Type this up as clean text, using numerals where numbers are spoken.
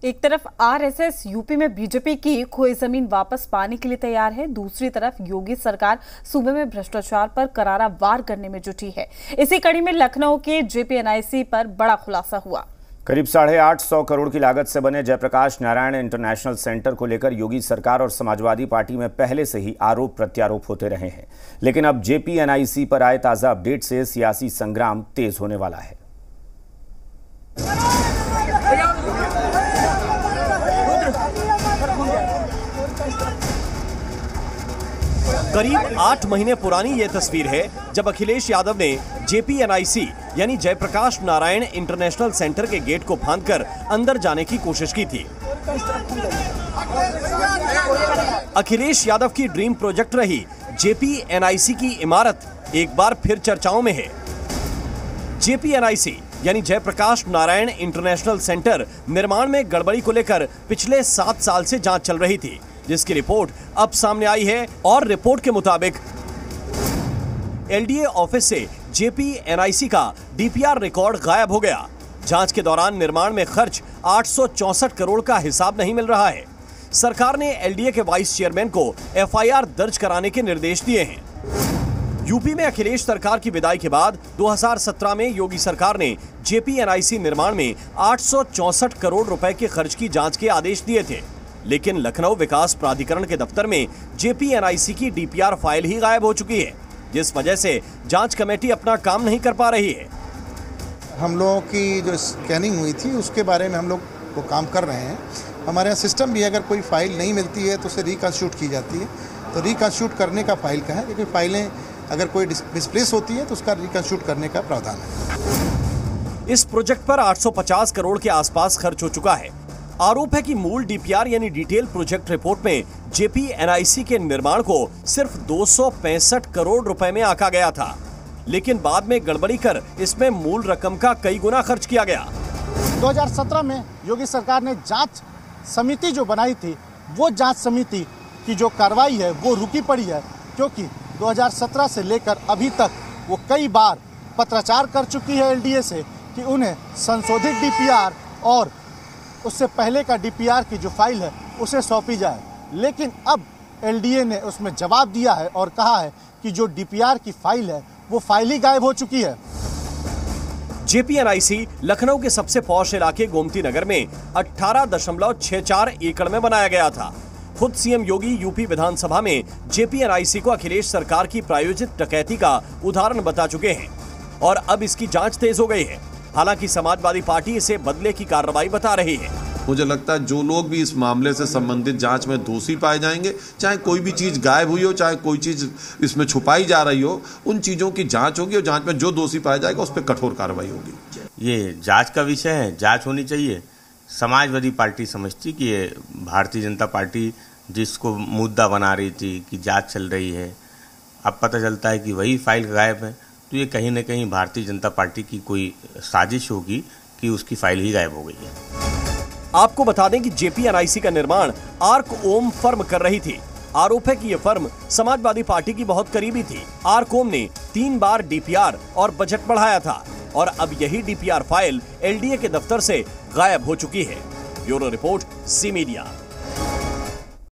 एक तरफ RSS UP में बीजेपी की खोई जमीन वापस पाने के लिए तैयार है, दूसरी तरफ योगी सरकार सूबे में भ्रष्टाचार पर करारा वार करने में जुटी है। इसी कड़ी में लखनऊ के जेपीएनआईसी पर बड़ा खुलासा हुआ। करीब 850 करोड़ की लागत से बने जयप्रकाश नारायण इंटरनेशनल सेंटर को लेकर योगी सरकार और समाजवादी पार्टी में पहले से ही आरोप प्रत्यारोप होते रहे हैं, लेकिन अब जेपीएनआईसी पर आए ताजा अपडेट से सियासी संग्राम तेज होने वाला है। करीब 8 महीने पुरानी ये तस्वीर है जब अखिलेश यादव ने जेपीएनआईसी यानी जयप्रकाश नारायण इंटरनेशनल सेंटर के गेट को फांदकर अंदर जाने की कोशिश की थी। अखिलेश यादव की ड्रीम प्रोजेक्ट रही जेपीएनआईसी की इमारत एक बार फिर चर्चाओं में है। जेपीएनआईसी यानी जयप्रकाश नारायण इंटरनेशनल सेंटर निर्माण में गड़बड़ी को लेकर पिछले 7 साल से जांच चल रही थी, जिसकी रिपोर्ट अब सामने आई है और रिपोर्ट के मुताबिक एलडीए ऑफिस से जेपीएनआईसी का डीपीआर रिकॉर्ड गायब हो गया। जांच के दौरान निर्माण में खर्च 864 करोड़ का हिसाब नहीं मिल रहा है। सरकार ने एलडीए के वाइस चेयरमैन को एफआईआर दर्ज कराने के निर्देश दिए हैं। यूपी में अखिलेश सरकार की विदाई के बाद 2017 में योगी सरकार ने जेपीएनआईसी निर्माण में 864 करोड़ रुपए के खर्च की जांच के आदेश दिए थे, लेकिन लखनऊ विकास प्राधिकरण के दफ्तर में जेपीएनआईसी की डीपीआर फाइल ही गायब हो चुकी है, जिस वजह से जांच कमेटी अपना काम नहीं कर पा रही है। हम लोगों की जो स्कैनिंग हुई थी उसके बारे में हम लोग वो काम कर रहे हैं। हमारे यहाँ सिस्टम भी अगर कोई फाइल नहीं मिलती है तो उसे रिकंस्टिट्यूट की जाती है, तो रिकंस्टिट्यूट करने का फाइल का है, क्योंकि फाइलें अगर कोई मिसप्लेस होती है तो उसका रिकंस्टिट्यूट करने का प्रावधान है। इस प्रोजेक्ट पर 850 करोड़ के आसपास खर्च हो चुका है। आरोप है कि मूल डीपीआर यानी डिटेल प्रोजेक्ट रिपोर्ट में जेपीएनआईसी के निर्माण को सिर्फ 265 करोड़ रुपए में आंका गया था, लेकिन बाद में गड़बड़ी कर इसमें मूल रकम का कई गुना खर्च किया गया। 2017 में योगी सरकार ने जांच समिति जो बनाई थी, वो जांच समिति की जो कार्रवाई है वो रुकी पड़ी है, क्योंकि 2017 से लेकर अभी तक वो कई बार पत्राचार कर चुकी है एलडीए से कि उन्हें संशोधित डीपीआर और उससे पहले का डीपीआर की जो फाइल है उसे सौंपी जाए, लेकिन अब एलडीए ने उसमें जवाब दिया है और कहा है कि जो डीपीआर की फाइल है वो फाइल ही गायब हो चुकी है। जेपीएनआईसी लखनऊ के सबसे पॉश इलाके गोमती नगर में 18.64 एकड़ में बनाया गया था। खुद सीएम योगी यूपी विधानसभा में जेपीएनआईसी को अखिलेश सरकार की प्रायोजित डकैती का उदाहरण बता चुके हैं और अब इसकी जांच तेज हो गई है। हालांकि समाजवादी पार्टी इसे बदले की कार्रवाई बता रही है। मुझे लगता है जो लोग भी इस मामले से संबंधित जांच में दोषी पाए जाएंगे, चाहे कोई भी चीज गायब हुई हो, चाहे कोई चीज इसमें छुपाई जा रही हो, उन चीजों की जांच होगी और जांच में जो दोषी पाया जाएगा उस पर कठोर कार्रवाई होगी। ये जांच का विषय है, जांच होनी चाहिए। समाजवादी पार्टी समझती कि ये भारतीय जनता पार्टी जिसको मुद्दा बना रही थी कि जांच चल रही है, अब पता चलता है कि वही फाइल गायब है, तो ये कहीं न कहीं भारतीय जनता पार्टी की कोई साजिश होगी कि उसकी फाइल ही गायब हो गई है। आपको बता दें कि जेपीएनआईसी का निर्माण आर्क ओम फर्म कर रही थी। आरोप है कि यह फर्म समाजवादी पार्टी की बहुत करीबी थी। आर्क ओम ने 3 बार डीपीआर और बजट बढ़ाया था और अब यही डीपीआर फाइल एलडीए के दफ्तर से गायब हो चुकी है। Bureau report, C media.